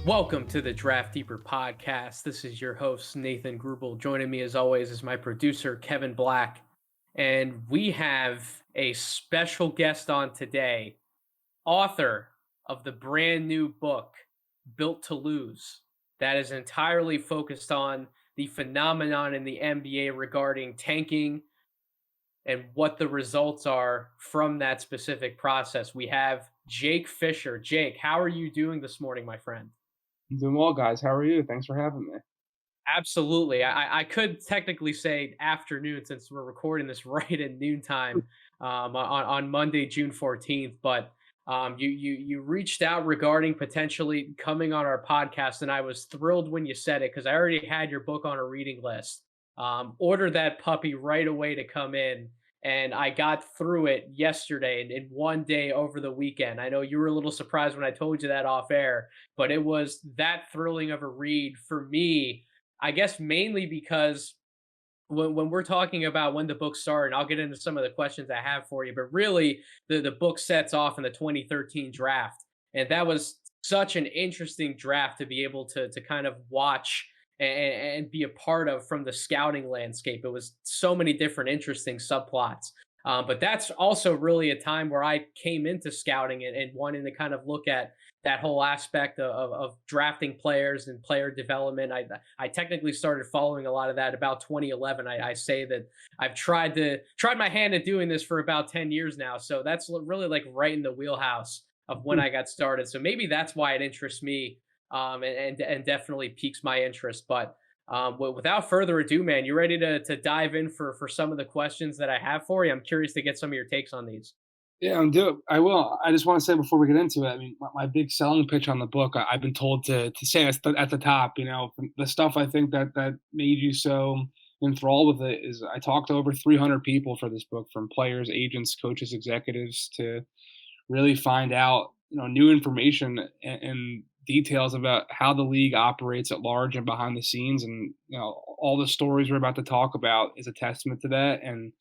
Welcome to the Draft Deeper podcast. This is your host, Nathan Grubel. Joining me, as always, is my producer, Kevin Black. And we have a special guest on today, author of the brand new book, Built to Lose, that is entirely focused on the phenomenon in the NBA regarding tanking and what the results are from that specific process. We have Jake Fischer. Jake, how are you doing this morning, my friend? I'm doing well, guys. How are you? Thanks for having me. Absolutely. I could technically say afternoon since we're recording this right at noontime on Monday, June 14th. But you reached out regarding potentially coming on our podcast, and I was thrilled when you said it because I already had your book on a reading list. Ordered that puppy right away to come in, and I got through it yesterday in one day over the weekend. I know you were a little surprised when I told you that off air, but it was that thrilling of a read for me. I guess mainly because when we're talking about when the book started, and I'll get into some of the questions I have for you, but really the book sets off in the 2013 draft. And that was such an interesting draft to be able to kind of watch and be a part of from the scouting landscape. It was so many different interesting subplots. But that's also really a time where I came into scouting and wanting to kind of look at that whole aspect of drafting players and player development. I technically started following a lot of that about 2011. I say that I've tried my hand at doing this for about 10 years now. So that's really like right in the wheelhouse of when I got started. So maybe that's why it interests me, and definitely piques my interest. But without further ado, man, you ready to dive in for some of the questions that I have for you? I'm curious to get some of your takes on these. Yeah, I will. I just want to say before we get into it, I mean, my big selling pitch on the book, I've been told to say at the top, the stuff I think that made you so enthralled with it is I talked to over 300 people for this book, from players, agents, coaches, executives, to really find out, new information and details about how the league operates at large and behind the scenes. And, all the stories we're about to talk about is a testament to that. And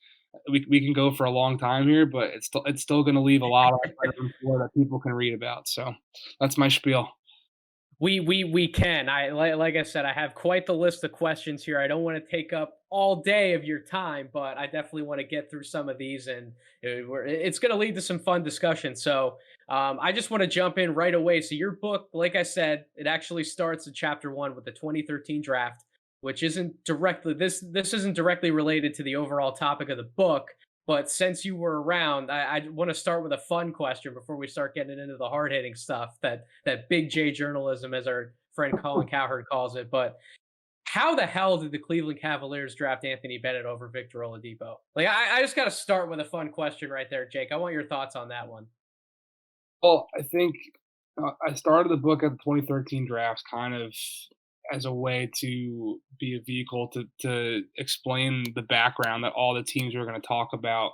we can go for a long time here, but it's still going to leave a lot of room for that people can read about. So that's my spiel. We can. Like I said, I have quite the list of questions here. I don't want to take up all day of your time, but I definitely want to get through some of these, and it's going to lead to some fun discussion. So I just want to jump in right away. So your book, like I said, it actually starts in chapter 1 with the 2013 draft, which isn't directly this isn't directly related to the overall topic of the book. But since you were around, I want to start with a fun question before we start getting into the hard hitting stuff, that big J journalism, as our friend Colin Cowherd calls it. But how the hell did the Cleveland Cavaliers draft Anthony Bennett over Victor Oladipo? Like, I just got to start with a fun question right there, Jake. I want your thoughts on that one. Well, I think I started the book at the 2013 drafts kind of as a way to be a vehicle to explain the background that all the teams we're going to talk about,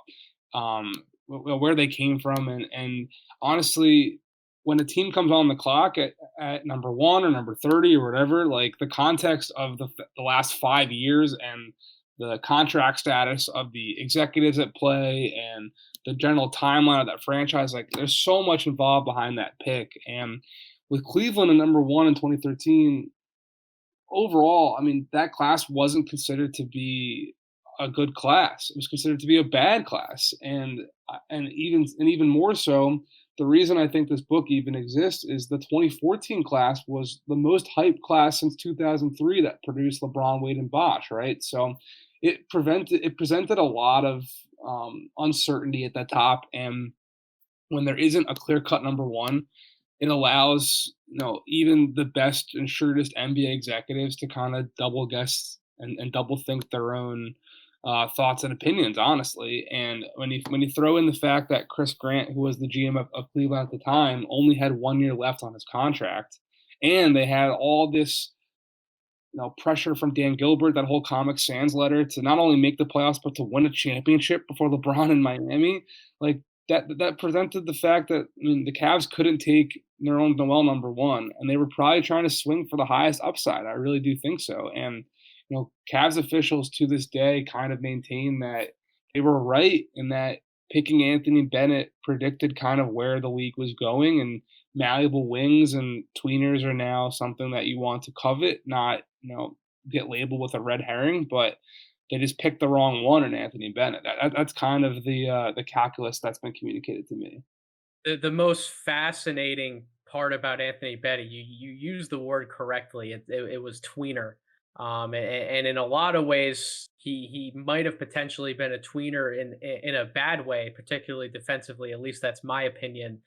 where they came from, and honestly, when a team comes on the clock at number one or number 30 or whatever, like the context of the last 5 years and the contract status of the executives at play and the general timeline of that franchise, like there's so much involved behind that pick. And with Cleveland at number one in 2013, overall, I mean, that class wasn't considered to be a good class. It was considered to be a bad class, and even more so, the reason I think this book even exists is the 2014 class was the most hyped class since 2003 that produced LeBron, Wade, and Bosh, right? So it presented a lot of uncertainty at the top, and when there isn't a clear cut number one, it allows, even the best and shrewdest NBA executives to kind of double guess and double think their own thoughts and opinions, honestly. And when you throw in the fact that Chris Grant, who was the GM of Cleveland at the time, only had 1 year left on his contract, and they had all this, pressure from Dan Gilbert, that whole Comic Sans letter, to not only make the playoffs but to win a championship before LeBron in Miami, like that presented the fact that, I mean, the Cavs couldn't take Nerlens Noel number one, and they were probably trying to swing for the highest upside. I really do think so. And Cavs officials to this day kind of maintain that they were right in that picking Anthony Bennett predicted kind of where the league was going, and malleable wings and tweeners are now something that you want to covet, not, get labeled with a red herring, but they just picked the wrong one in Anthony Bennett. That's kind of the calculus that's been communicated to me. The most fascinating part about Anthony Bennett, you used the word correctly. It was tweener, and in a lot of ways, he might have potentially been a tweener in a bad way, particularly defensively. At least that's my opinion.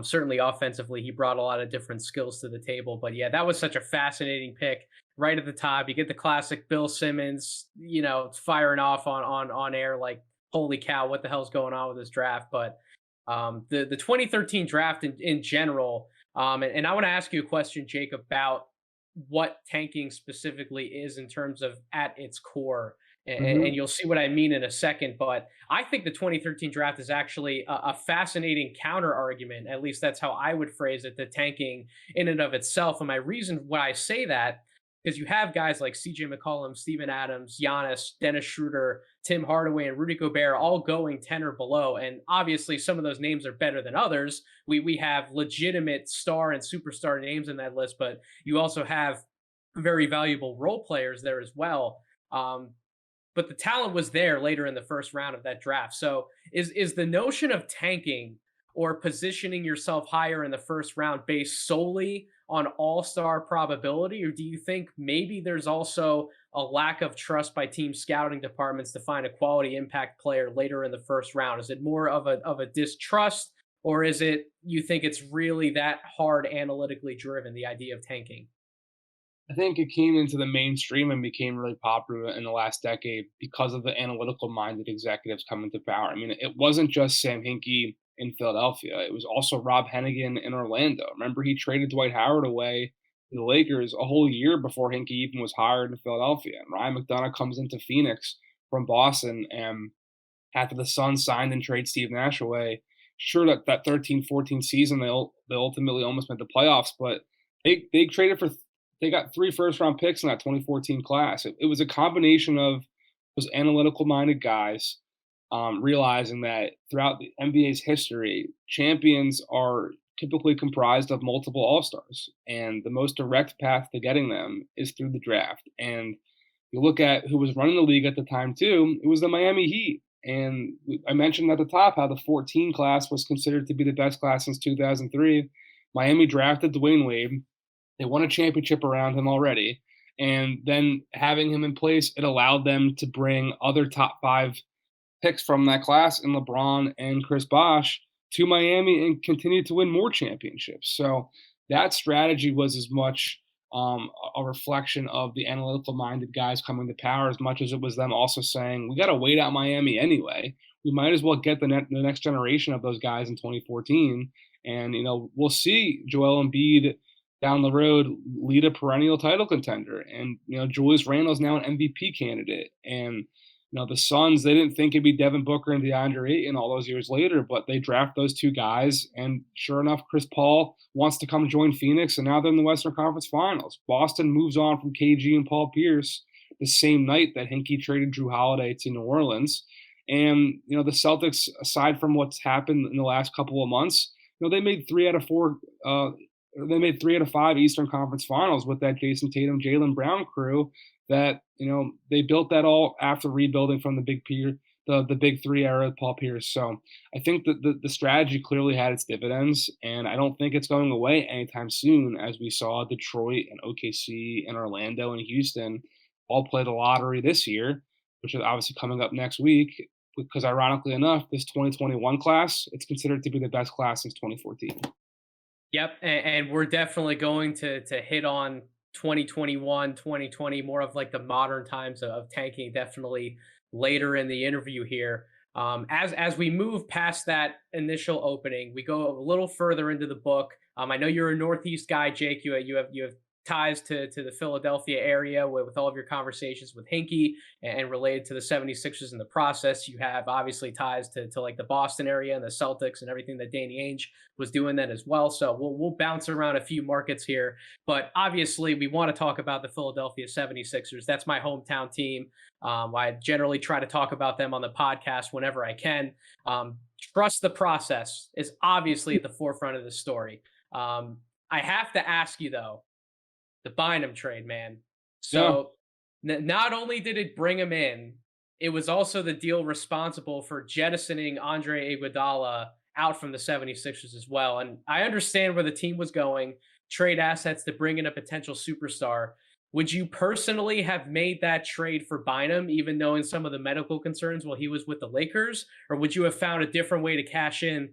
Certainly offensively, he brought a lot of different skills to the table. But yeah, that was such a fascinating pick right at the top. You get the classic Bill Simmons, firing off on air like, holy cow, what the hell's going on with this draft? But the 2013 draft in general. And I want to ask you a question, Jake, about what tanking specifically is in terms of at its core. And Mhm. you'll see what I mean in a second. But I think the 2013 draft is actually a fascinating counter argument. At least that's how I would phrase it, the tanking in and of itself. And my reason why I say that, because you have guys like CJ McCollum, Steven Adams, Giannis, Dennis Schroeder, Tim Hardaway, and Rudy Gobert all going 10 or below. And obviously, some of those names are better than others. We have legitimate star and superstar names in that list, but you also have very valuable role players there as well. But the talent was there later in the first round of that draft. So is the notion of tanking or positioning yourself higher in the first round based solely on all-star probability, or do you think maybe there's also a lack of trust by team scouting departments to find a quality impact player later in the first round? Is it more of a distrust, or is it you think it's really that hard analytically driven, the idea of tanking? I think it came into the mainstream and became really popular in the last decade because of the analytical minded executives coming to power. I mean, it wasn't just Sam Hinkie in Philadelphia, it was also Rob Hennigan in Orlando. Remember, he traded Dwight Howard away to the Lakers a whole year before Hinkie even was hired in Philadelphia. And Ryan McDonough comes into Phoenix from Boston, and after the Suns signed and trade Steve Nash away, sure that 13-14 season they ultimately almost made the playoffs, but they traded for they got 3 first round picks in that 2014 class. It was a combination of those analytical minded guys realizing that throughout the NBA's history, champions are typically comprised of multiple all stars, and the most direct path to getting them is through the draft. And you look at who was running the league at the time too, it was the Miami Heat. And I mentioned at the top how the 14 class was considered to be the best class since 2003. Miami drafted Dwayne Wade. They won a championship around him already. And then having him in place, it allowed them to bring other top 5 picks from that class in LeBron and Chris Bosh to Miami and continue to win more championships. So that strategy was as much a reflection of the analytical minded guys coming to power as much as it was them also saying, we got to wait out Miami anyway. We might as well get the next generation of those guys in 2014. And, we'll see Joel Embiid down the road lead a perennial title contender. And, Julius Randle's now an MVP candidate. And, the Suns, they didn't think it'd be Devin Booker and DeAndre Ayton all those years later, but they draft those 2 guys. And sure enough, Chris Paul wants to come join Phoenix, and now they're in the Western Conference Finals. Boston moves on from KG and Paul Pierce the same night that Hinkie traded Drew Holiday to New Orleans. And, the Celtics, aside from what's happened in the last couple of months, they made 3 out of 4 they made 3 out of 5 Eastern Conference Finals with that Jason Tatum, Jaylen Brown crew that, they built that all after rebuilding from the big 3 era of Paul Pierce. So I think that the strategy clearly had its dividends, and I don't think it's going away anytime soon, as we saw Detroit and OKC and Orlando and Houston all play the lottery this year, which is obviously coming up next week. Because ironically enough, this 2021 class, it's considered to be the best class since 2014. Yep, and we're definitely going to hit on 2021, 2020, more of like the modern times of tanking, definitely later in the interview here. As we move past that initial opening, we go a little further into the book. I know you're a Northeast guy, Jake. You have ties to the Philadelphia area with all of your conversations with Hinkie and related to the 76ers in the process. You have obviously ties to like the Boston area and the Celtics and everything that Danny Ainge was doing then as well. So we'll bounce around a few markets here, but obviously we want to talk about the Philadelphia 76ers. That's my hometown team. I generally try to talk about them on the podcast whenever I can. Trust the process is obviously at the forefront of the story. I have to ask you though, the Bynum trade, man. Yeah. So not only did it bring him in, it was also the deal responsible for jettisoning Andre Iguodala out from the 76ers as well. And I understand where the team was going, trade assets to bring in a potential superstar. Would you personally have made that trade for Bynum, even knowing some of the medical concerns while he was with the Lakers? Or would you have found a different way to cash in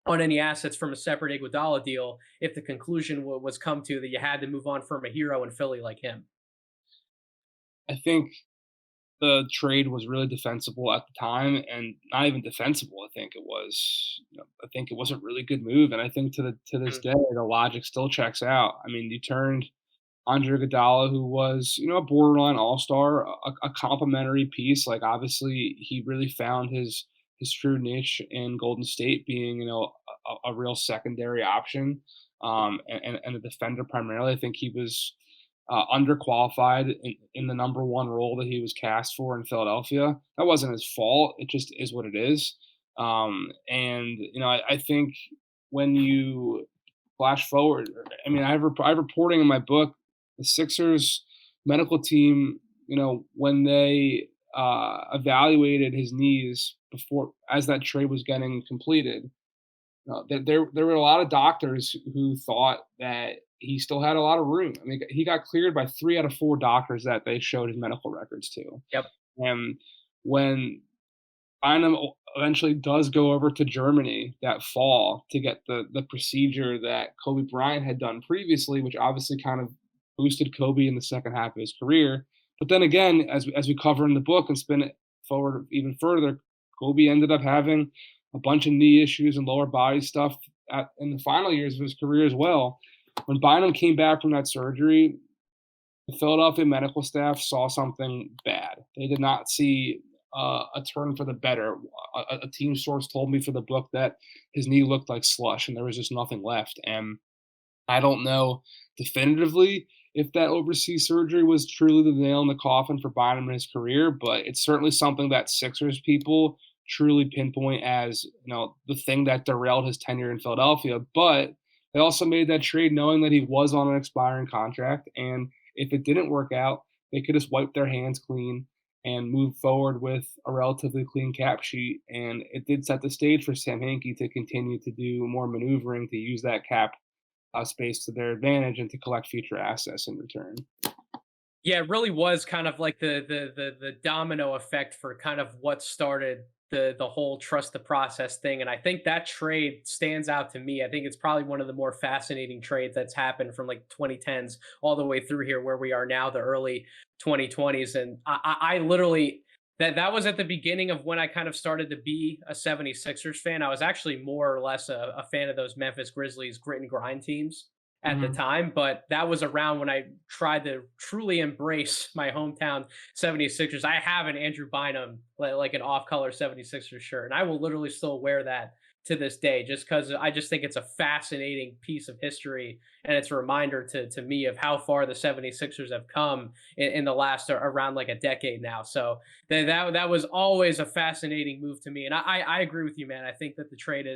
on any assets from a separate Iguodala deal if the conclusion was come to that you had to move on from a hero in Philly like him? I think the trade was really defensible at the time, and not even defensible. I think it was, I think it was a really good move, and I think to this Mm, day the logic still checks out. I mean, you turned Andre Iguodala, who was, a borderline all-star, a complimentary piece. Like, obviously, he really found his true niche in Golden State, being, a real secondary option, and a defender primarily. I think he was underqualified in the number one role that he was cast for in Philadelphia. That wasn't his fault. It just is what it is. And I think when you flash forward, I mean, I have reporting in my book, the Sixers medical team, when they evaluated his knees before, as that trade was getting completed, there were a lot of doctors who thought that he still had a lot of room. I mean, he got cleared by 3 out of 4 doctors that they showed his medical records to. yep. And when Bynum eventually does go over to Germany that fall to get the procedure that Kobe Bryant had done previously, which obviously kind of boosted Kobe in the second half of his career. But then again, as we cover in the book and spin it forward even further, Kobe ended up having a bunch of knee issues and lower body stuff in the final years of his career as well. When Bynum came back from that surgery, the Philadelphia medical staff saw something bad. They did not see a turn for the better. A team source told me for the book that his knee looked like slush and there was just nothing left. And I don't know definitively if that overseas surgery was truly the nail in the coffin for Bynum in his career, but it's certainly something that Sixers people truly pinpoint as, the thing that derailed his tenure in Philadelphia. But they also made that trade knowing that he was on an expiring contract, and if it didn't work out, they could just wipe their hands clean and move forward with a relatively clean cap sheet. And it did set the stage for Sam Hinkie to continue to do more maneuvering to use that cap space to their advantage and to collect future assets in return. Yeah, it really was kind of like the domino effect for kind of what started the whole trust the process thing. And I think that trade stands out to me. I think it's probably one of the more fascinating trades that's happened from like 2010s all the way through here where we are now, the early 2020s. And I literally that was at the beginning of when I kind of started to be a 76ers fan. I was actually more or less a fan of those Memphis Grizzlies grit and grind teams at the Mhm. time, but that was around when I tried to truly embrace my hometown 76ers. I have an Andrew Bynum, like an off-color 76ers shirt, and I will literally still wear that to this day just because I just think it's a fascinating piece of history, and it's a reminder to me of how far the 76ers have come in the last around like a decade now. So that was always a fascinating move to me, and I agree with you, man. I think that the trade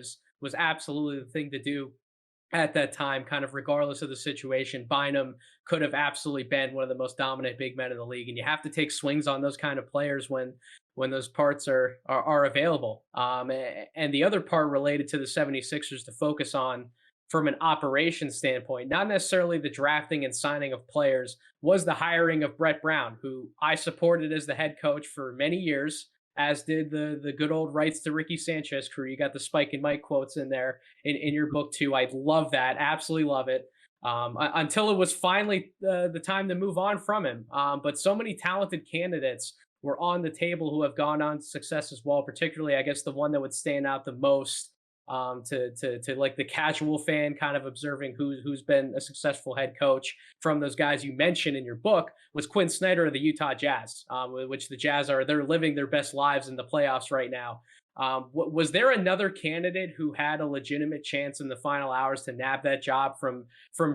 was absolutely the thing to do at that time, kind of regardless of the situation. Bynum could have absolutely been one of the most dominant big men in the league, and you have to take swings on those kind of players when those parts are available. And the other part related to the 76ers to focus on from an operations standpoint, not necessarily the drafting and signing of players, was the hiring of Brett Brown, who I supported as the head coach for many years, as did the good old rights to Ricky Sanchez crew. You got the Spike and Mike quotes in there in your book too. I love that, absolutely love it. Until it was finally the time to move on from him. But so many talented candidates were on the table who have gone on to success as well. Particularly, I guess the one that would stand out the most to like the casual fan kind of observing who's been a successful head coach from those guys you mentioned in your book was Quinn Snyder of the Utah Jazz, which the Jazz they're living their best lives in the playoffs right now. Was there another candidate who had a legitimate chance in the final hours to nab that job from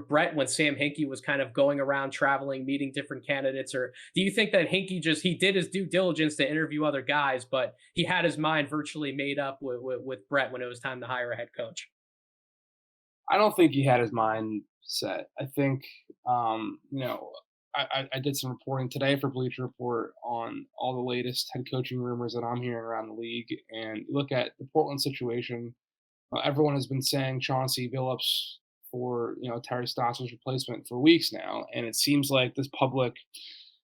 Brett when Sam Hinkie was kind of going around traveling, meeting different candidates? Or do you think that Hinkie he did his due diligence to interview other guys, but he had his mind virtually made up with Brett when it was time to hire a head coach? I don't think he had his mind set. I think, you know, I did some reporting today for Bleacher Report on all the latest head coaching rumors that I'm hearing around the league. And you look at the Portland situation. Everyone has been saying Chauncey Billups for Terry Stotts's replacement for weeks now, and it seems like this public,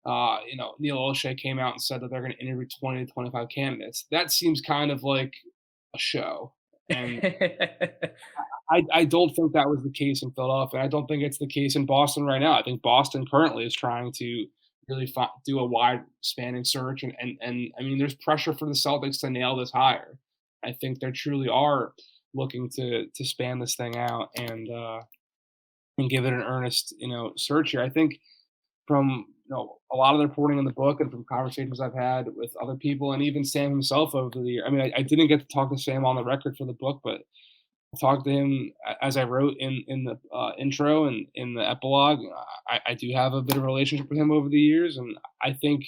Neil Olshey came out and said that they're going to interview 20 to 25 candidates. That seems kind of like a show, and I don't think that was the case in Philadelphia. I don't think it's the case in Boston right now. I think Boston currently is trying to really do a wide spanning search, and I mean, there's pressure for the Celtics to nail this hire. I think they truly are looking to span this thing out and give it an earnest search here. I think from a lot of the reporting in the book and from conversations I've had with other people and even Sam himself over the year. I mean, I didn't get to talk to Sam on the record for the book, but talked to him as I wrote in the intro and in the epilogue. I do have a bit of a relationship with him over the years, and I think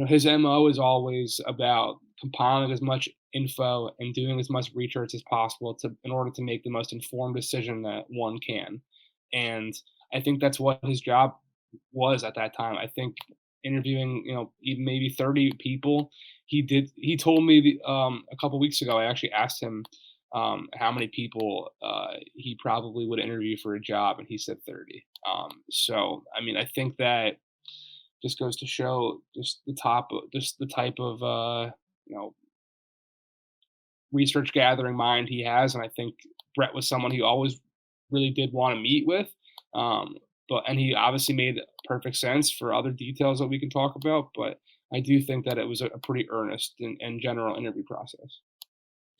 his mo is always about compiling as much info and doing as much research as possible to in order to make the most informed decision that one can. And I think that's what his job was at that time. I think interviewing even maybe 30 people. He told me a couple weeks ago. I actually asked him how many people he probably would interview for a job, and he said 30. So, I mean, I think that just goes to show just the type of you know research gathering mind he has, and I think Brett was someone he always really did want to meet with. Um, and he obviously made perfect sense for other details that we can talk about. But I do think that it was a pretty earnest and general interview process.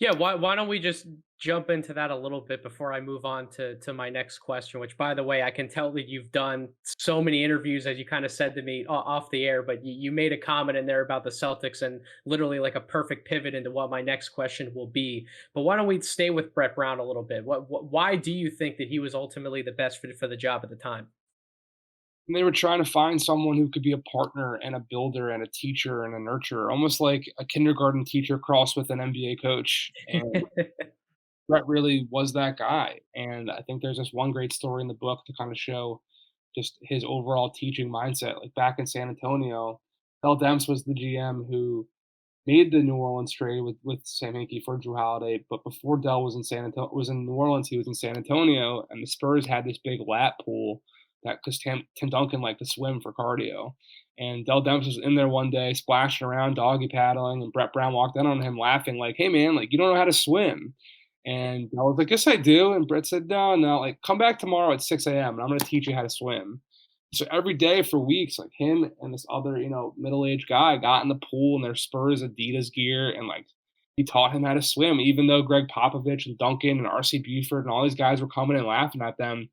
Yeah, why don't we just jump into that a little bit before I move on to my next question, which by the way, I can tell that you've done so many interviews as you kind of said to me off the air, but you made a comment in there about the Celtics and literally like a perfect pivot into what my next question will be. But why don't we stay with Brett Brown a little bit? Why do you think that he was ultimately the best fit for the job at the time? And they were trying to find someone who could be a partner and a builder and a teacher and a nurturer, almost like a kindergarten teacher crossed with an NBA coach. And Brett really was that guy. And I think there's this one great story in the book to kind of show just his overall teaching mindset. Like back in San Antonio, Bell Demps was the GM who made the New Orleans trade with Sam Hinkie for Drew Holiday. But before Dell was in New Orleans, he was in San Antonio, and the Spurs had this big lap pool that because Tim Duncan liked to swim for cardio. And Dell Demps was in there one day, splashing around, doggy paddling, and Brett Brown walked in on him laughing, like, "Hey man, like you don't know how to swim." And I was like, "Yes, I do." And Brett said, "No, no, like come back tomorrow at 6 a.m. and I'm gonna teach you how to swim." So every day for weeks, like him and this other, middle-aged guy got in the pool in their Spurs Adidas gear, and like he taught him how to swim, even though Greg Popovich and Duncan and RC Buford and all these guys were coming and laughing at them.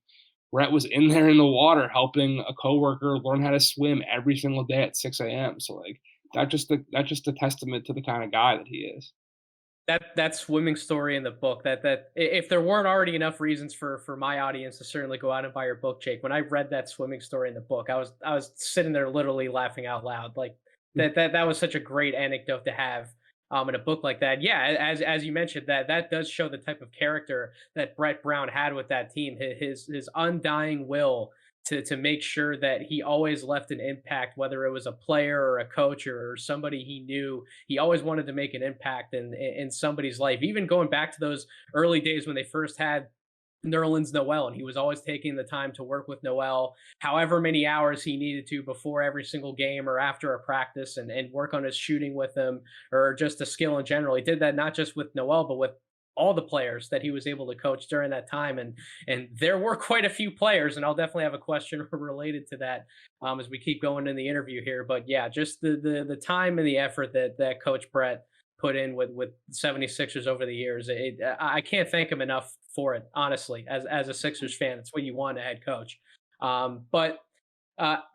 Brett was in there in the water helping a coworker learn how to swim every single day at 6 a.m. So like that's just a testament to the kind of guy that he is. That swimming story in the book, if there weren't already enough reasons for my audience to certainly go out and buy your book, Jake, when I read that swimming story in the book, I was sitting there literally laughing out loud. Like that was such a great anecdote to have in a book like that. Yeah, as you mentioned, that does show the type of character that Brett Brown had with that team. His undying will to make sure that he always left an impact, whether it was a player or a coach or somebody he knew. He always wanted to make an impact in somebody's life, even going back to those early days when they first had Nerlens Noel, and he was always taking the time to work with Noel, however many hours he needed to before every single game or after a practice, and work on his shooting with him or just a skill in general. He did that not just with Noel, but with all the players that he was able to coach during that time, and there were quite a few players, and I'll definitely have a question related to that as we keep going in the interview here. But yeah, just the time and the effort that Coach Brett put in with 76ers over the years. I can't thank him enough for it, honestly, as a Sixers fan. It's what you want a head coach. But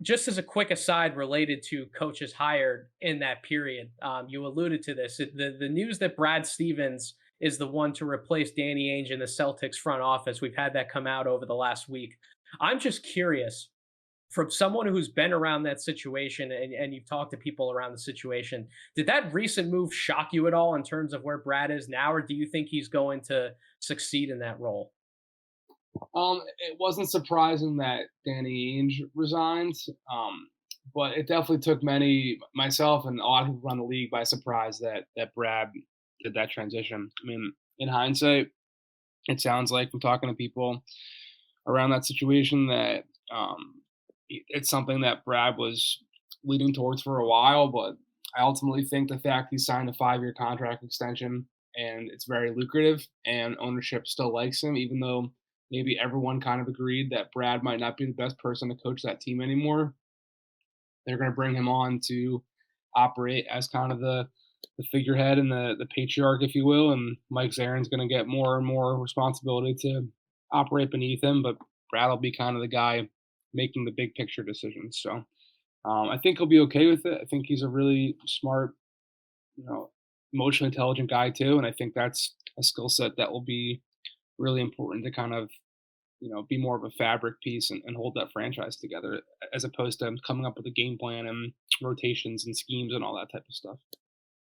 just as a quick aside related to coaches hired in that period, you alluded to this. The news that Brad Stevens is the one to replace Danny Ainge in the Celtics front office. We've had that come out over the last week. I'm just curious, from someone who's been around that situation and you've talked to people around the situation, did that recent move shock you at all in terms of where Brad is now, or do you think he's going to succeed in that role? It wasn't surprising that Danny Ainge resigned, but it definitely took many, myself and a lot of people around the league, by surprise that Brad did that transition. I mean, in hindsight, it sounds like from talking to people around that situation that it's something that Brad was leading towards for a while. But I ultimately think the fact he signed a 5-year contract extension and it's very lucrative and ownership still likes him, even though maybe everyone kind of agreed that Brad might not be the best person to coach that team anymore. They're going to bring him on to operate as kind of the figurehead and the patriarch, if you will. And Mike Zarin's going to get more and more responsibility to operate beneath him, but Brad will be kind of the guy making the big picture decisions. So I think he'll be okay with it. I think he's a really smart, you know, emotionally intelligent guy too, and I think that's a skill set that will be really important to kind of, be more of a fabric piece and hold that franchise together, as opposed to coming up with a game plan and rotations and schemes and all that type of stuff.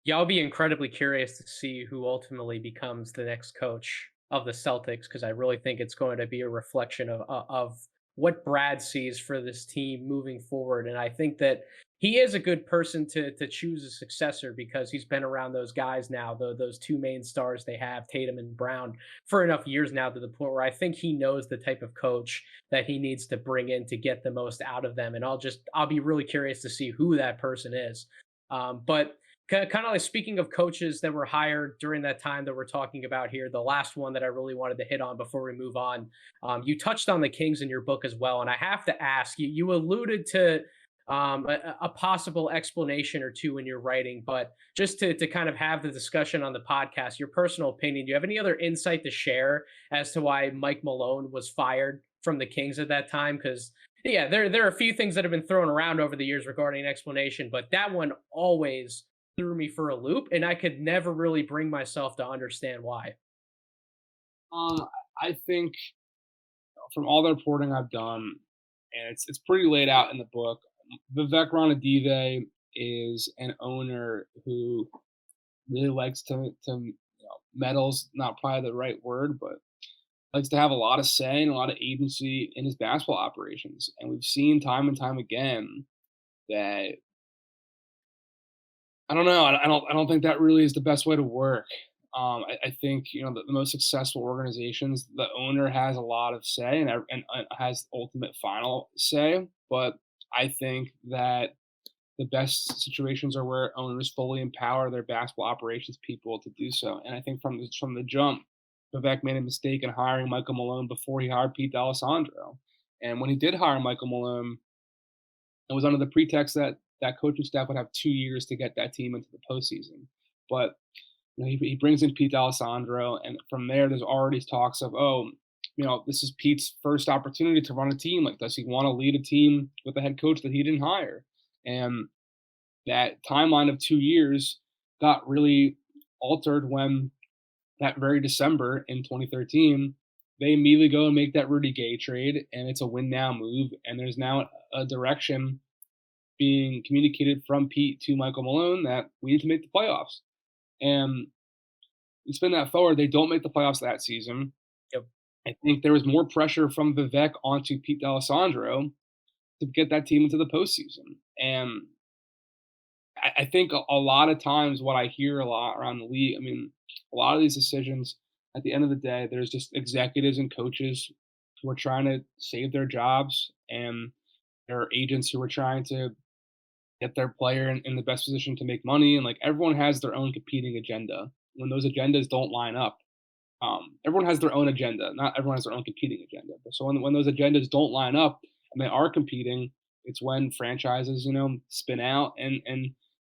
Yeah, I'll be incredibly curious to see who ultimately becomes the next coach of the Celtics because I really think it's going to be a reflection of what Brad sees for this team moving forward. And I think that he is a good person to choose a successor because he's been around those guys now, those two main stars they have, Tatum and Brown, for enough years now to the point where I think he knows the type of coach that he needs to bring in to get the most out of them. And I'll be really curious to see who that person is. But kind of like speaking of coaches that were hired during that time that we're talking about here, the last one that I really wanted to hit on before we move on, you touched on the Kings in your book as well, and I have to ask you. You alluded to a possible explanation or two in your writing, but just to kind of have the discussion on the podcast, your personal opinion. Do you have any other insight to share as to why Mike Malone was fired from the Kings at that time? Because yeah, there are a few things that have been thrown around over the years regarding an explanation, but that one always threw me for a loop, and I could never really bring myself to understand why. Um, I think from all the reporting I've done, and it's pretty laid out in the book, Vivek Ranadive is an owner who really likes to meddles, not probably the right word, but likes to have a lot of say and a lot of agency in his basketball operations. And we've seen time and time again that I don't know. I don't think that really is the best way to work. I think the most successful organizations, the owner has a lot of say and has ultimate final say. But I think that the best situations are where owners fully empower their basketball operations people to do so. And I think from the jump, Vivek made a mistake in hiring Michael Malone before he hired Pete D'Alessandro. And when he did hire Michael Malone, it was under the pretext that that coaching staff would have 2 years to get that team into the postseason. But he brings in Pete D'Alessandro, and from there, there's already talks of, oh, this is Pete's first opportunity to run a team. Like, does he want to lead a team with a head coach that he didn't hire? And that timeline of 2 years got really altered when that very December in 2013, they immediately go and make that Rudy Gay trade, and it's a win now move. And there's now a direction being communicated from Pete to Michael Malone that we need to make the playoffs. And you spin that forward, they don't make the playoffs that season. Yep. I think there was more pressure from Vivek onto Pete D'Alessandro to get that team into the postseason. And I think a lot of times what I hear a lot around the league, I mean, a lot of these decisions, at the end of the day, there's just executives and coaches who are trying to save their jobs, and there are agents who are trying to get their player in the best position to make money. And like everyone has their own competing agenda. When those agendas don't line up, everyone has their own agenda. Not everyone has their own competing agenda. But so when those agendas don't line up and they are competing, it's when franchises, spin out and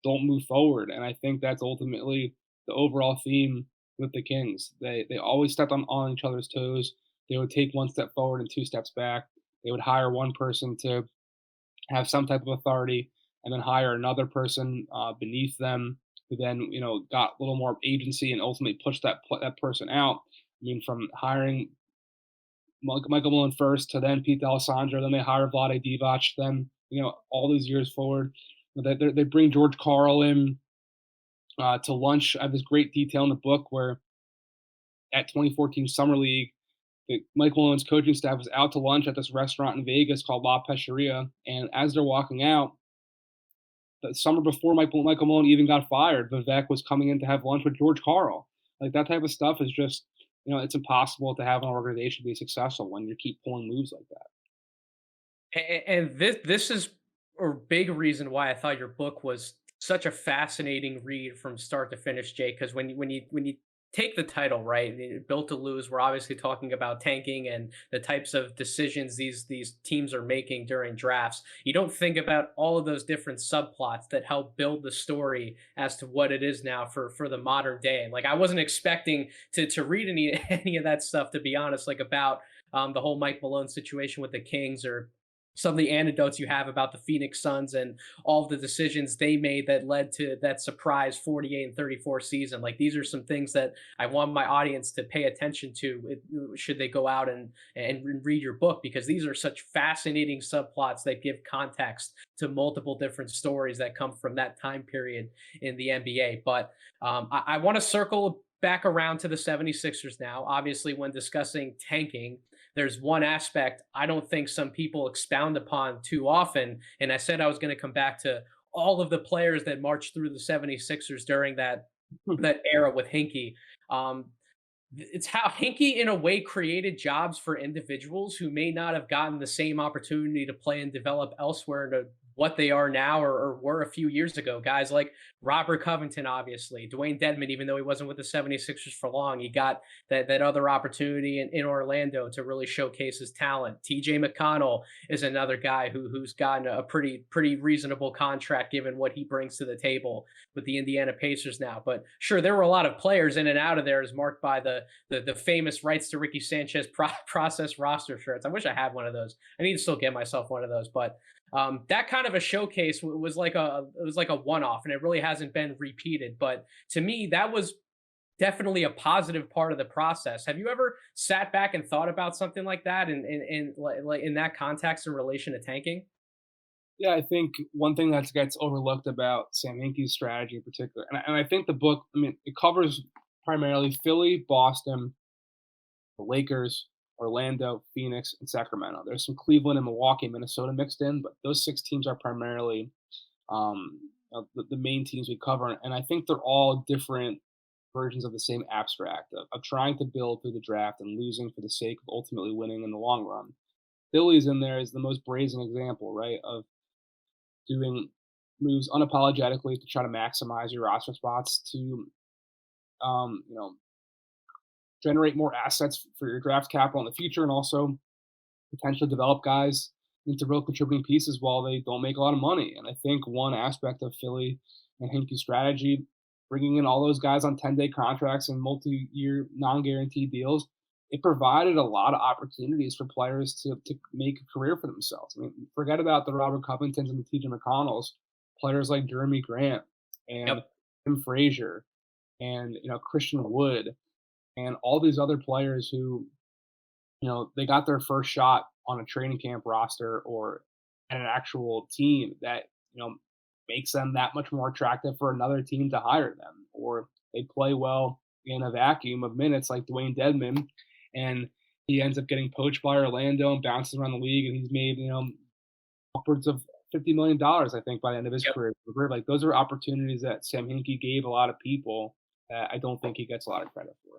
don't move forward. And I think that's ultimately the overall theme with the Kings. They always stepped on each other's toes. They would take one step forward and two steps back. They would hire one person to have some type of authority, and then hire another person beneath them who then got a little more agency and ultimately pushed that person out. I mean, from hiring Michael Malone first to then Pete D'Alessandro, then they hire Vlade Divac, then all these years forward, they bring George Karl in to lunch. I have this great detail in the book where at 2014 Summer League, Mike Malone's coaching staff was out to lunch at this restaurant in Vegas called La Pescheria, and as they're walking out, the summer before Michael Malone even got fired, Vivek was coming in to have lunch with George Karl. Like that type of stuff is just, it's impossible to have an organization be successful when you keep pulling moves like that. And this is a big reason why I thought your book was such a fascinating read from start to finish, Jake. Because when you take the title right, Built to Lose, we're obviously talking about tanking and the types of decisions these teams are making during drafts. You don't think about all of those different subplots that help build the story as to what it is now for the modern day. Like I wasn't expecting to read any any of that stuff, to be honest, like about the whole Mike Malone situation with the Kings, or some of the anecdotes you have about the Phoenix Suns and all of the decisions they made that led to that surprise 48 and 34 season. Like these are some things that I want my audience to pay attention to should they go out and read your book, because these are such fascinating subplots that give context to multiple different stories that come from that time period in the NBA. But I want to circle back around to the 76ers now. Obviously, when discussing tanking, there's one aspect I don't think some people expound upon too often. And I said I was going to come back to all of the players that marched through the 76ers during that era with Hinkie. Um, it's how Hinkie, in a way, created jobs for individuals who may not have gotten the same opportunity to play and develop elsewhere to what they are now, or were a few years ago. Guys like Robert Covington, obviously, Dwayne Dedmon, even though he wasn't with the 76ers for long, he got that other opportunity in Orlando to really showcase his talent. TJ McConnell is another guy who's gotten a pretty reasonable contract given what he brings to the table with the Indiana Pacers now. But sure, there were a lot of players in and out of there, as marked by the famous rights to Ricky Sanchez process roster shirts. I wish I had one of those. I need to still get myself one of those, but that kind of a showcase was like a one-off, and it really hasn't been repeated. But to me, that was definitely a positive part of the process. Have you ever sat back and thought about something like that like in that context in relation to tanking? Yeah, I think one thing that gets overlooked about Sam Hinkie's strategy in particular, and I think the book, I mean, it covers primarily Philly, Boston, the Lakers, Orlando, Phoenix, and Sacramento. There's some Cleveland and Milwaukee, Minnesota mixed in, but those six teams are primarily the main teams we cover. And I think they're all different versions of the same abstract of trying to build through the draft and losing for the sake of ultimately winning in the long run. Philly's in there is the most brazen example, right, of doing moves unapologetically to try to maximize your roster spots to, you know, generate more assets for your draft capital in the future, and also potentially develop guys into real contributing pieces while they don't make a lot of money. And I think one aspect of Philly and Hinkie's strategy, bringing in all those guys on 10-day contracts and multi-year non-guaranteed deals, it provided a lot of opportunities for players to make a career for themselves. I mean, forget about the Robert Covingtons and the TJ McConnells, players like Jeremy Grant and Yep. Tim Frazier and Christian Wood and all these other players who, they got their first shot on a training camp roster or at an actual team that, makes them that much more attractive for another team to hire them. Or they play well in a vacuum of minutes like Dwayne Dedmon, and he ends up getting poached by Orlando and bounces around the league, and he's made, upwards of $50 million, I think, by the end of his Yep. career. Like, those are opportunities that Sam Hinkie gave a lot of people that I don't think he gets a lot of credit for.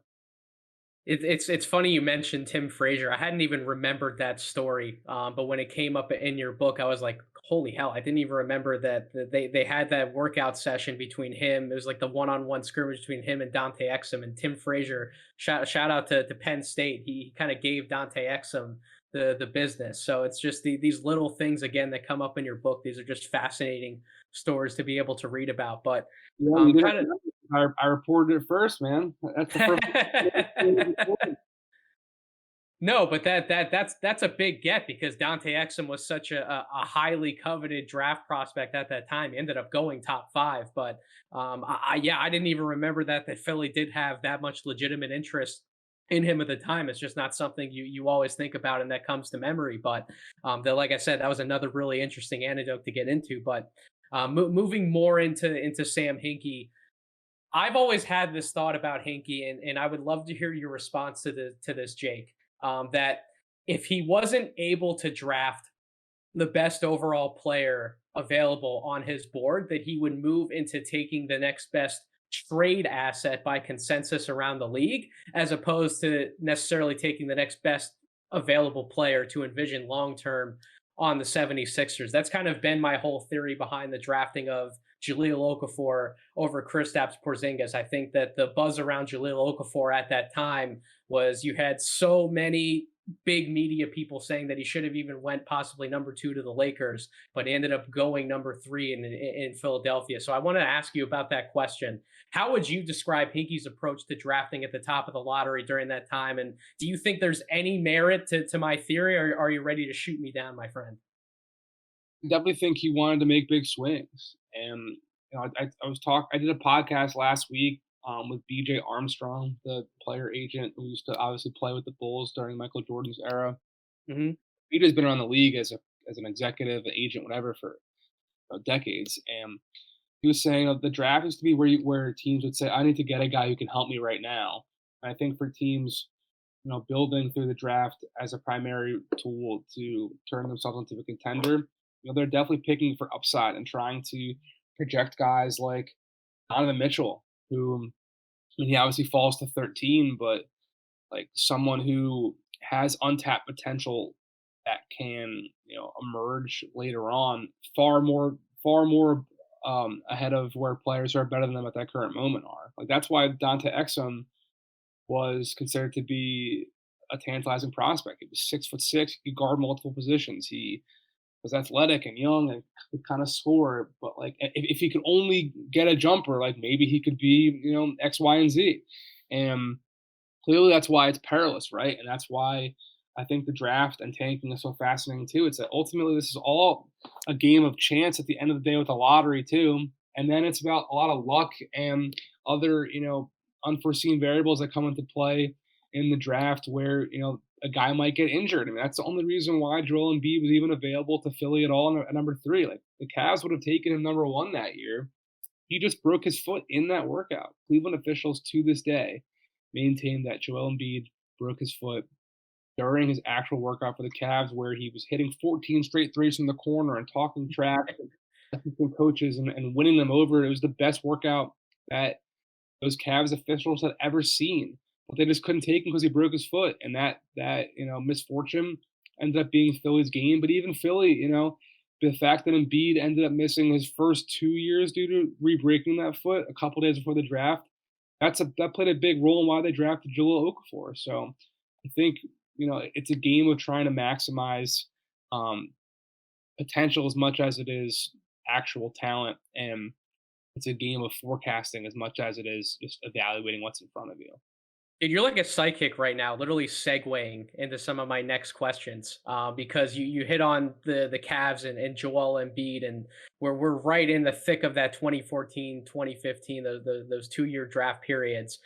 It's funny you mentioned Tim Frazier. I hadn't even remembered that story, but when it came up in your book, I was like, "Holy hell!" I didn't even remember that they had that workout session between him. It was like the one-on-one scrimmage between him and Dante Exum, and Tim Frazier. Shout out to Penn State. He kind of gave Dante Exum the business. So it's just these little things again that come up in your book. These are just fascinating stories to be able to read about. But Yeah, you didn't. kind of I reported it first, man. That's the first. No, but that's a big get, because Dante Exum was such a highly coveted draft prospect at that time. He ended up going top 5, but yeah, I didn't even remember that Philly did have that much legitimate interest in him at the time. It's just not something you always think about and that comes to memory. But like I said, that was another really interesting anecdote to get into. But moving more into Sam Hinkie, I've always had this thought about Hinkie, and I would love to hear your response to this, Jake. that if he wasn't able to draft the best overall player available on his board, that he would move into taking the next best trade asset by consensus around the league, as opposed to necessarily taking the next best available player to envision long term on the 76ers. That's kind of been my whole theory behind the drafting of Jahlil Okafor over Kristaps Porzingis. I think that the buzz around Jahlil Okafor at that time was you had so many big media people saying that he should have even went possibly number 2 to the Lakers, but he ended up going number 3 in Philadelphia. So I want to ask you about that question. How would you describe Hinkie's approach to drafting at the top of the lottery during that time? And do you think there's any merit to my theory, or are you ready to shoot me down, my friend? Definitely think he wanted to make big swings. And I did a podcast last week with BJ Armstrong, the player agent who used to obviously play with the Bulls during Michael Jordan's era. Hmm. BJ's been around the league as an executive, an agent, whatever, for decades. And he was saying the draft used to be where teams would say, "I need to get a guy who can help me right now." And I think for teams, building through the draft as a primary tool to turn themselves into a contender, they're definitely picking for upside and trying to project guys like Donovan Mitchell, who, I mean, he obviously falls to 13, but like someone who has untapped potential that can, emerge later on far more ahead of where players who are better than them at that current moment are. Like that's why Dante Exum was considered to be a tantalizing prospect. He was 6'6", he could guard multiple positions. He was athletic and young and could kind of score, but like if he could only get a jumper, like maybe he could be, X, Y, and Z. And clearly that's why it's perilous, right? And that's why I think the draft and tanking is so fascinating too. It's that ultimately this is all a game of chance at the end of the day with the lottery too. And then it's about a lot of luck and other, unforeseen variables that come into play in the draft where, a guy might get injured. I mean, that's the only reason why Joel Embiid was even available to Philly at all at number 3. Like the Cavs would have taken him number 1 that year. He just broke his foot in that workout. Cleveland officials to this day maintain that Joel Embiid broke his foot during his actual workout for the Cavs, where he was hitting 14 straight threes from the corner and talking trash to assistant coaches and winning them over. It was the best workout that those Cavs officials had ever seen, but they just couldn't take him because he broke his foot, and that misfortune ended up being Philly's game. But even Philly, the fact that Embiid ended up missing his first 2 years due to re-breaking that foot a couple days before the draft, that played a big role in why they drafted Jahlil Okafor. So I think it's a game of trying to maximize um, potential as much as it is actual talent, and it's a game of forecasting as much as it is just evaluating what's in front of you. Dude, you're like a psychic right now, literally segueing into some of my next questions, because you hit on the Cavs and Joel Embiid, and we're right in the thick of that 2014, 2015, those 2 year draft periods.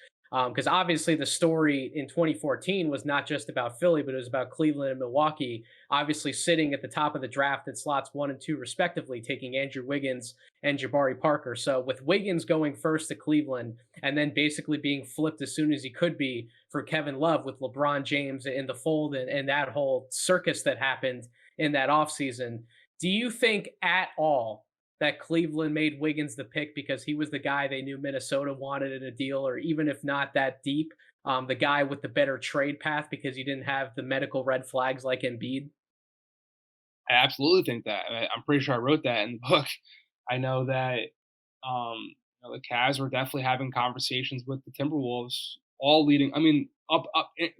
Because obviously the story in 2014 was not just about Philly, but it was about Cleveland and Milwaukee, obviously sitting at the top of the draft at slots 1 and 2 respectively, taking Andrew Wiggins and Jabari Parker. So with Wiggins going first to Cleveland, and then basically being flipped as soon as he could be for Kevin Love with LeBron James in the fold, and that whole circus that happened in that offseason. Do you think at all that Cleveland made Wiggins the pick because he was the guy they knew Minnesota wanted in a deal, or even if not that deep, the guy with the better trade path because he didn't have the medical red flags like Embiid? I absolutely think that. I'm pretty sure I wrote that in the book. I know that the Cavs were definitely having conversations with the Timberwolves, all leading. I mean,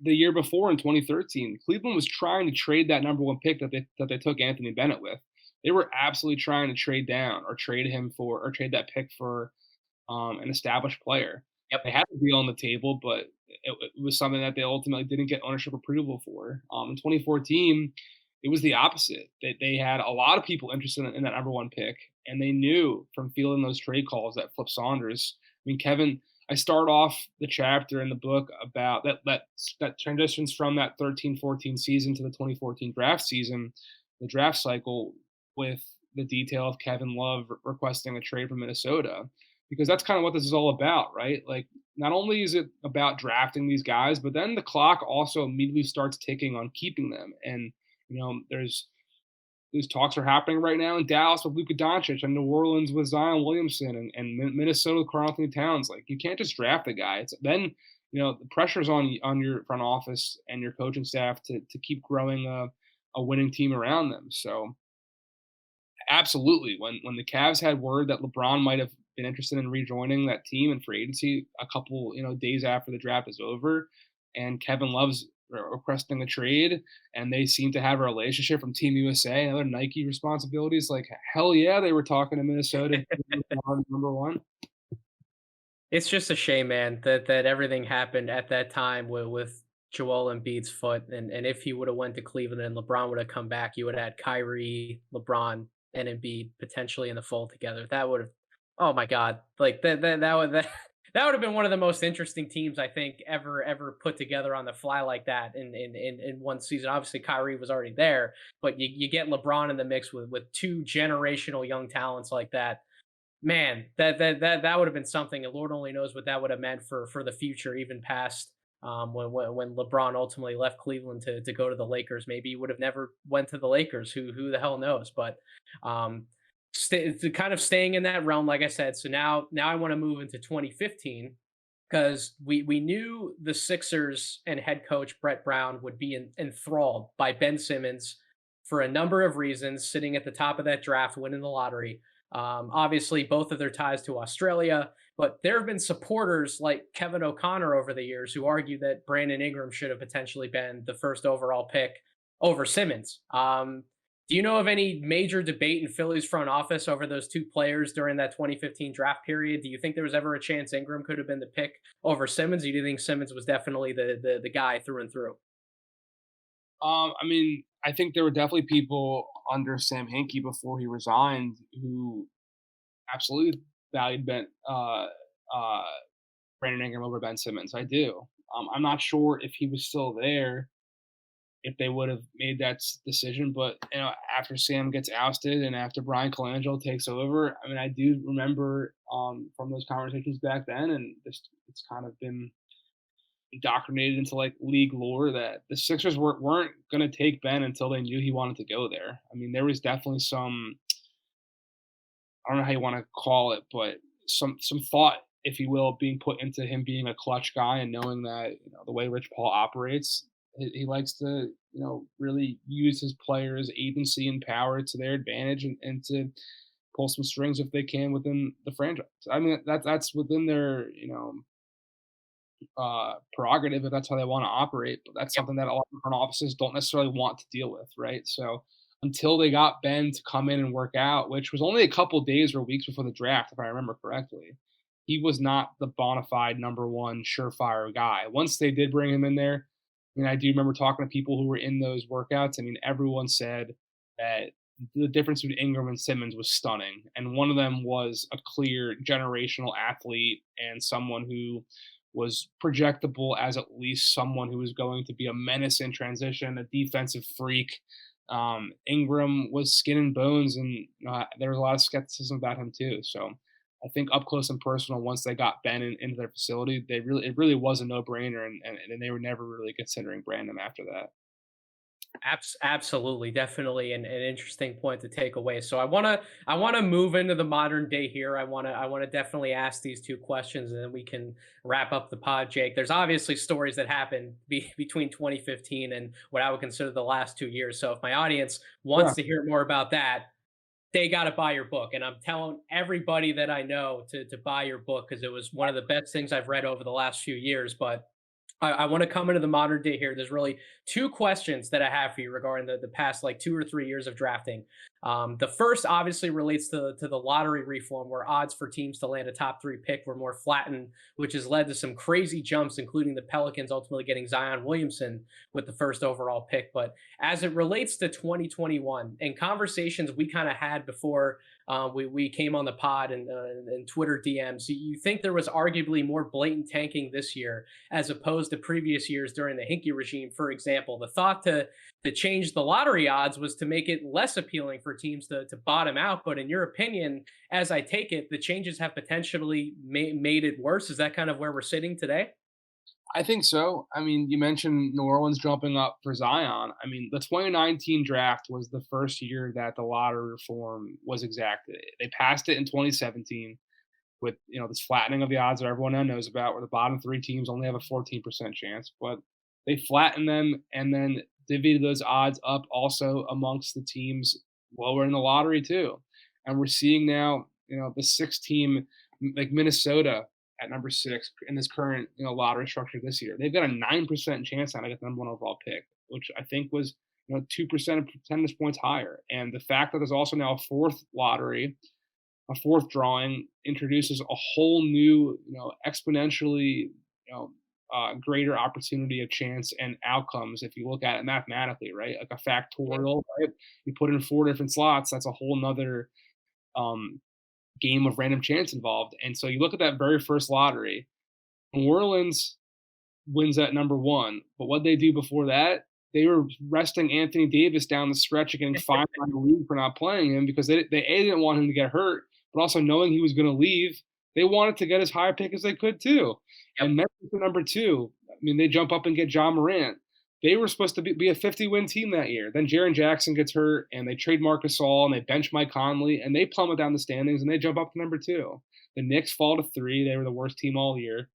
the year before in 2013, Cleveland was trying to trade that number 1 pick that they took Anthony Bennett with. They were absolutely trying to trade down or trade that pick for an established player. Yep. They had the deal on the table, but it was something that they ultimately didn't get ownership approval for. In 2014, it was the opposite. They had a lot of people interested in that number 1 pick, and they knew from fielding those trade calls that Flip Saunders. I mean, Kevin. I start off the chapter in the book about that transitions from that 13-14 season to the 2014 draft season, the draft cycle, with the detail of Kevin Love requesting a trade from Minnesota, because that's kind of what this is all about, right? Like not only is it about drafting these guys, but then the clock also immediately starts ticking on keeping them. And there's these talks are happening right now in Dallas with Luka Doncic and New Orleans with Zion Williamson and Minnesota with Karl Anthony Towns. Like you can't just draft a guy. It's then the pressure's on your front office and your coaching staff to keep growing a winning team around them. So absolutely, when the Cavs had word that LeBron might have been interested in rejoining that team in free agency a couple days after the draft is over, and Kevin Love's requesting a trade, and they seem to have a relationship from Team USA and other Nike responsibilities. Like hell yeah, they were talking to Minnesota number one. It's just a shame, man, that everything happened at that time with Joel Embiid's foot, and if he would have went to Cleveland and LeBron would have come back, you would have had Kyrie, LeBron, and Embiid potentially in the fold together. That would have, oh my God, like that would have been one of the most interesting teams I think ever put together on the fly like that in one season. Obviously, Kyrie was already there, but you get LeBron in the mix with two generational young talents like that. Man, that would have been something, and Lord only knows what that would have meant for the future, even past when LeBron ultimately left Cleveland to go to the Lakers. Maybe he would have never went to the Lakers. Who the hell knows? But kind of staying in that realm, like I said. So now I want to move into 2015 because we knew the Sixers and head coach Brett Brown would be enthralled by Ben Simmons for a number of reasons, sitting at the top of that draft, winning the lottery. Obviously, both of their ties to Australia, but there have been supporters like Kevin O'Connor over the years who argue that Brandon Ingram should have potentially been the first overall pick over Simmons. Do you know of any major debate in Philly's front office over those two players during that 2015 draft period? Do you think there was ever a chance Ingram could have been the pick over Simmons? Or do you think Simmons was definitely the guy through and through? I mean, I think there were definitely people under Sam Hinkie before he resigned who absolutely valued uh, Brandon Ingram over Ben Simmons. I do. I'm not sure if he was still there, if they would have made that decision. But after Sam gets ousted and after Brian Colangelo takes over, I mean, I do remember from those conversations back then, and it's kind of been indoctrinated into like league lore that the Sixers weren't going to take Ben until they knew he wanted to go there. I mean, there was definitely some, I don't know how you want to call it, but some thought, if you will, being put into him being a clutch guy and knowing that the way Rich Paul operates, he likes to really use his players' agency and power to their advantage and to pull some strings if they can within the franchise. I mean that's within their prerogative if that's how they want to operate. But that's something that a lot of front offices don't necessarily want to deal with, right? So until they got Ben to come in and work out, which was only a couple days or weeks before the draft, if I remember correctly, he was not the bona fide number one surefire guy. Once they did bring him in there, I mean, I do remember talking to people who were in those workouts. I mean, everyone said that the difference between Ingram and Simmons was stunning. And one of them was a clear generational athlete and someone who was projectable as at least someone who was going to be a menace in transition, a defensive freak. Ingram was skin and bones, and there was a lot of skepticism about him too. So I think up close and personal, once they got Ben into their facility, it really was a no brainer, and they were never really considering Brandon after that. Absolutely, definitely an interesting point to take away. So I wanna move into the modern day here. I wanna definitely ask these two questions, and then we can wrap up the pod, Jake. There's obviously stories that happened between 2015 and what I would consider the last 2 years. So if my audience Yeah. wants to hear more about that, they got to buy your book. And I'm telling everybody that I know to buy your book because it was one of the best things I've read over the last few years. But I want to come into the modern day here. There's really two questions that I have for you regarding the past like 2 or 3 years of drafting. The first obviously relates to the lottery reform, where odds for teams to land a top three pick were more flattened, which has led to some crazy jumps, including the Pelicans ultimately getting Zion Williamson with the first overall pick. But as it relates to 2021 and conversations we kind of had before we came on the pod and Twitter DMs. You think there was arguably more blatant tanking this year as opposed to previous years during the Hinkie regime, for example? The thought to change the lottery odds was to make it less appealing for teams to bottom out. But in your opinion, as I take it, the changes have potentially made it worse. Is that kind of where we're sitting today? I think so. I mean, you mentioned New Orleans jumping up for Zion. I mean, the 2019 draft was the first year that the lottery reform was exacted. They passed it in 2017 with, this flattening of the odds that everyone now knows about, where the bottom three teams only have a 14% chance. But they flattened them and then divvied those odds up also amongst the teams lower in the lottery too. And we're seeing now, the sixth team like Minnesota at number 6 in this current, lottery structure this year. They've got a 9% chance now to get the number 1 overall pick, which I think was, 2% percentage points higher. And the fact that there's also now a fourth lottery, a fourth drawing introduces a whole new, exponentially, greater opportunity of chance and outcomes if you look at it mathematically, right? Like a factorial, right? You put in 4 different slots, that's a whole nother um, game of random chance involved. And so you look at that very first lottery, New Orleans wins at number 1, but what they do before that, they were resting Anthony Davis down the stretch and getting fined by the league for not playing him because they A, didn't want him to get hurt, but also knowing he was going to leave, they wanted to get as high a pick as they could too. Yep. And Memphis at number 2, I mean, they jump up and get John Morant. They were supposed to be a 50-win team that year. Then Jaren Jackson gets hurt, and they trade Marc Gasol, and they bench Mike Conley, and they plummet down the standings, and they jump up to number 2. The Knicks fall to 3. They were the worst team all year.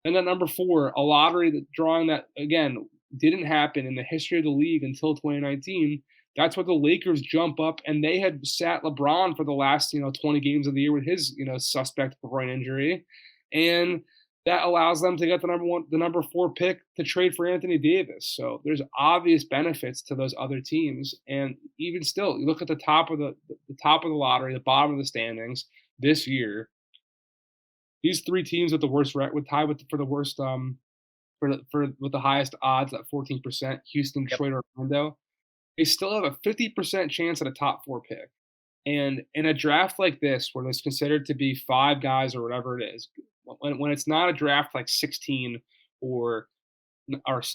And then number 4, a lottery drawing that, again, didn't happen in the history of the league until 2019. That's what the Lakers jump up, and they had sat LeBron for the last, 20 games of the year with his, suspect groin injury. And that allows them to get the number 4 pick to trade for Anthony Davis. So there's obvious benefits to those other teams. And even still, you look at the top of the top of the lottery, the bottom of the standings this year. These 3 teams with the worst would tie for the worst with the highest odds at 14%, Houston, Yep. Detroit, Orlando. They still have a 50% chance at a top 4 pick. And in a draft like this, where there's considered to be 5 guys or whatever it is, when it's not a draft like 16 or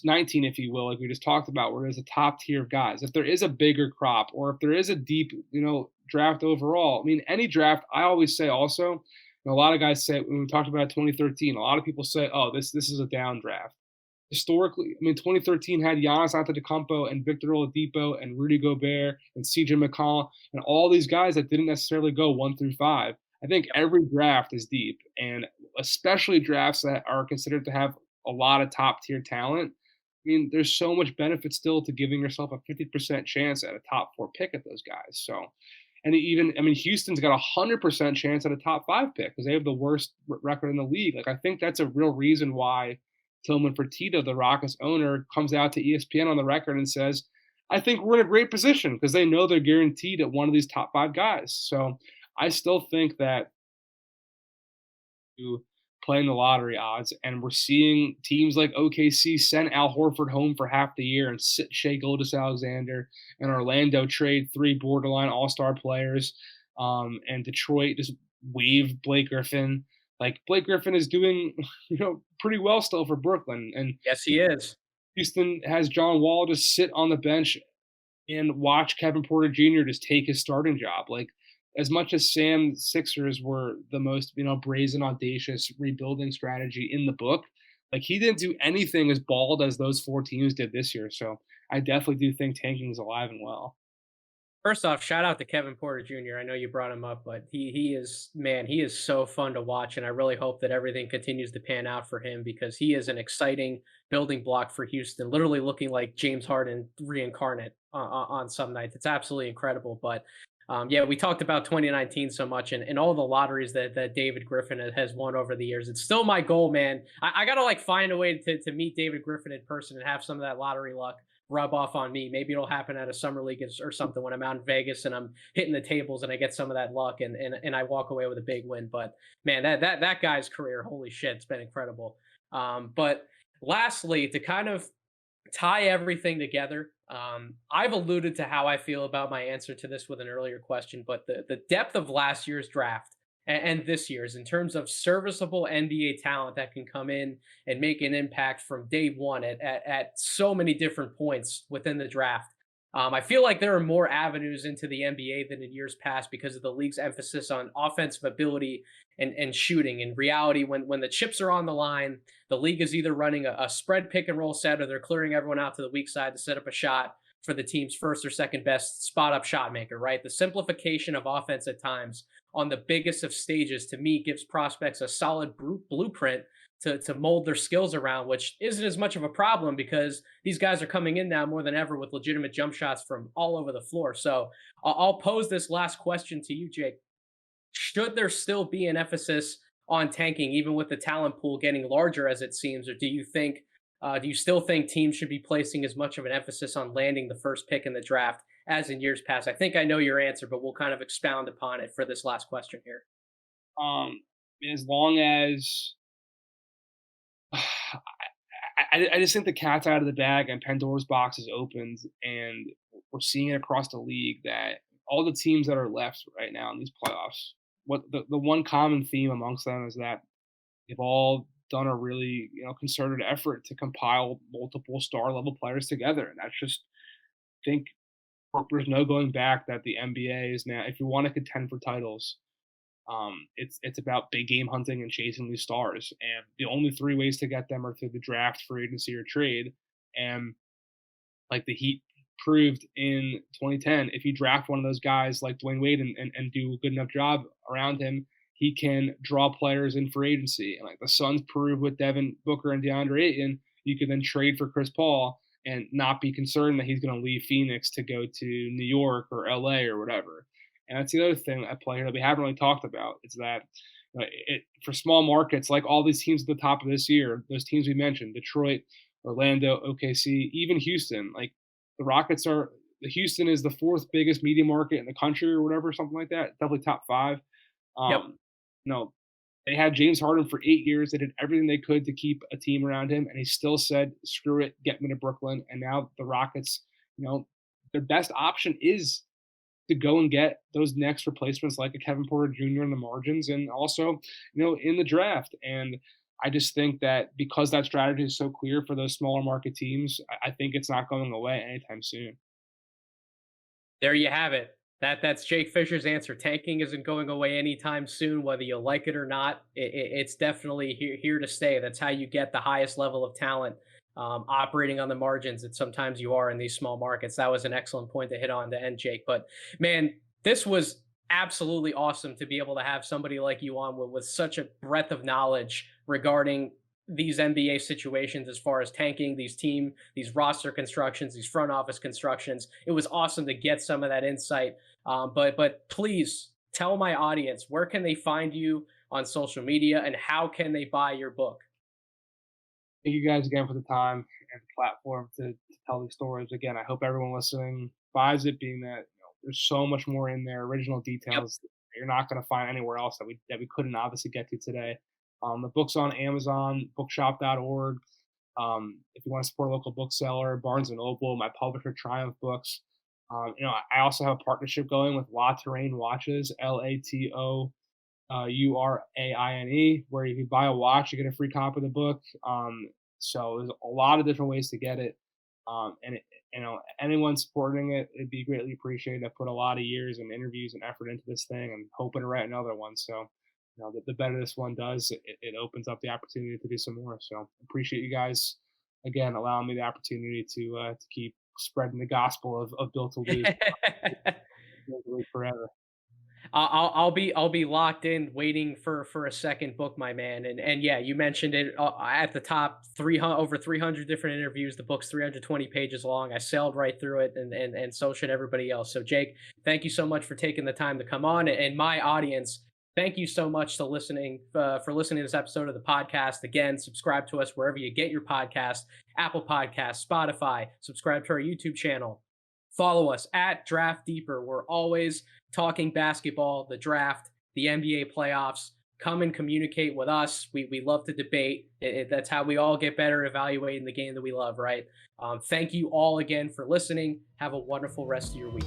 19, if you will, like we just talked about, where there's a top tier of guys, if there is a bigger crop or if there is a deep, draft overall, I mean, any draft, I always say also, a lot of guys say, when we talked about 2013, a lot of people say, oh, this is a down draft. Historically, I mean, 2013 had Giannis Antetokounmpo and Victor Oladipo and Rudy Gobert and CJ McCollum and all these guys that didn't necessarily go 1 through 5. I think every draft is deep, and especially drafts that are considered to have a lot of top tier talent. I mean, there's so much benefit still to giving yourself a 50% chance at a top 4 pick at those guys. So, and even, I mean, Houston's got a 100% chance at a top 5 pick because they have the worst record in the league. Like, I think that's a real reason why Tillman Fertitta, the Rockets owner, comes out to ESPN on the record and says, I think we're in a great position because they know they're guaranteed at one of these top 5 guys. So I still think that playing the lottery odds, and we're seeing teams like OKC send Al Horford home for half the year and sit Shea Gilgeous-Alexander, and Orlando trade 3 borderline all-star players, and Detroit just waive Blake Griffin. Like, Blake Griffin is doing, pretty well still for Brooklyn, and Yes, he is. Houston has John Wall just sit on the bench and watch Kevin Porter Jr. just take his starting job. Like, as much as Sam's Sixers were the most, brazen, audacious rebuilding strategy in the book, like, he didn't do anything as bald as those 4 teams did this year. So I definitely do think tanking is alive and well. First off, shout out to Kevin Porter Jr. I know you brought him up, but he is, man, he is so fun to watch, and I really hope that everything continues to pan out for him because he is an exciting building block for Houston, literally looking like James Harden reincarnate on some nights. It's absolutely incredible. But yeah, we talked about 2019 so much and all the lotteries that David Griffin has won over the years. It's still my goal, man. I got to like find a way to meet David Griffin in person and have some of that lottery luck rub off on me. Maybe it'll happen at a summer league or something when I'm out in Vegas and I'm hitting the tables and I get some of that luck and I walk away with a big win. But man, that guy's career, holy shit, it's been incredible. But lastly, to kind of tie everything together, I've alluded to how I feel about my answer to this with an earlier question, but the depth of last year's draft and this year's in terms of serviceable NBA talent that can come in and make an impact from day one at so many different points within the draft. I feel like there are more avenues into the NBA than in years past because of the league's emphasis on offensive ability and shooting. In reality, when the chips are on the line, the league is either running a spread pick and roll set or they're clearing everyone out to the weak side to set up a shot for the team's first or second best spot up shot maker, right? The simplification of offense at times on the biggest of stages to me gives prospects a solid blueprint to mold their skills around, which isn't as much of a problem because these guys are coming in now more than ever with legitimate jump shots from all over the floor. So I'll pose this last question to you, Jake. Should there still be an emphasis on tanking, even with the talent pool getting larger as it seems, or do you still think teams should be placing as much of an emphasis on landing the first pick in the draft as in years past? I think I know your answer, but we'll kind of expound upon it for this last question here. Um, as long as I just think the cat's out of the bag and Pandora's box is opened, and we're seeing it across the league that all the teams that are left right now in these playoffs, what the one common theme amongst them is that they've all done a really concerted effort to compile multiple star level players together, and that's just think there's no going back that the NBA is now. If you want to contend for titles, it's about big game hunting and chasing these stars, and the only three ways to get them are through the draft, free agency, or trade. And like the Heat proved in 2010, if you draft one of those guys like Dwayne Wade and do a good enough job around him, he can draw players in free agency. And like the Suns proved with Devin Booker and DeAndre Ayton, you could then trade for Chris Paul and not be concerned that he's going to leave Phoenix to go to New York or LA or whatever. And that's the other thing at play here that we haven't really talked about is that for small markets like all these teams at the top of this year, those teams we mentioned, Detroit, Orlando, OKC, even Houston, like the Houston is the fourth biggest media market in the country or whatever, something like that. Definitely top five. Yep. No, they had James Harden for 8 years. They did everything they could to keep a team around him, and he still said, "Screw it, get me to Brooklyn." And now the Rockets, their best option is to go and get those next replacements like a Kevin Porter Jr. in the margins and also, in the draft. And I just think that because that strategy is so clear for those smaller market teams, I think it's not going away anytime soon. There you have it. That's Jake Fisher's answer. Tanking isn't going away anytime soon, whether you like it or not. It's definitely here to stay. That's how you get the highest level of talent, operating on the margins that sometimes you are in these small markets. That was an excellent point to hit on to end, Jake. But man, this was absolutely awesome to be able to have somebody like you on with such a breadth of knowledge regarding these NBA situations as far as tanking, these roster constructions, these front office constructions. It was awesome to get some of that insight. But please tell my audience, where can they find you on social media and how can they buy your book? Thank you guys again for the time and the platform to tell these stories. Again, I hope everyone listening buys it, being that there's so much more in there, original Yep. details that you're not going to find anywhere else that we couldn't obviously get to today. The book's on Amazon, bookshop.org. If you want to support a local bookseller, Barnes and Noble, my publisher Triumph Books. I also have a partnership going with La Terrain Watches, LATOURAINE, where if you buy a watch, you get a free copy of the book. So there's a lot of different ways to get it. And anyone supporting it, it'd be greatly appreciated. I put a lot of years and interviews and effort into this thing, and hoping to write another one. So, the better this one does, it opens up the opportunity to do some more. So, appreciate you guys again allowing me the opportunity to keep spreading the gospel of Built to Lose, Built to Lose forever. I'll be locked in waiting for a second book, my man. And yeah, you mentioned it at the top. 300 over 300 different interviews. The book's 320 pages long. I sailed right through it, and so should everybody else. So Jake, thank you so much for taking the time to come on. And my audience, thank you so much for listening to this episode of the podcast. Again, subscribe to us wherever you get your podcast: Apple Podcasts, Spotify. Subscribe to our YouTube channel. Follow us at Draft Deeper. We're always talking basketball, the draft, the NBA playoffs, come and communicate with us. We love to debate. That's how we all get better evaluating the game that we love, right? Thank you all again for listening. Have a wonderful rest of your week.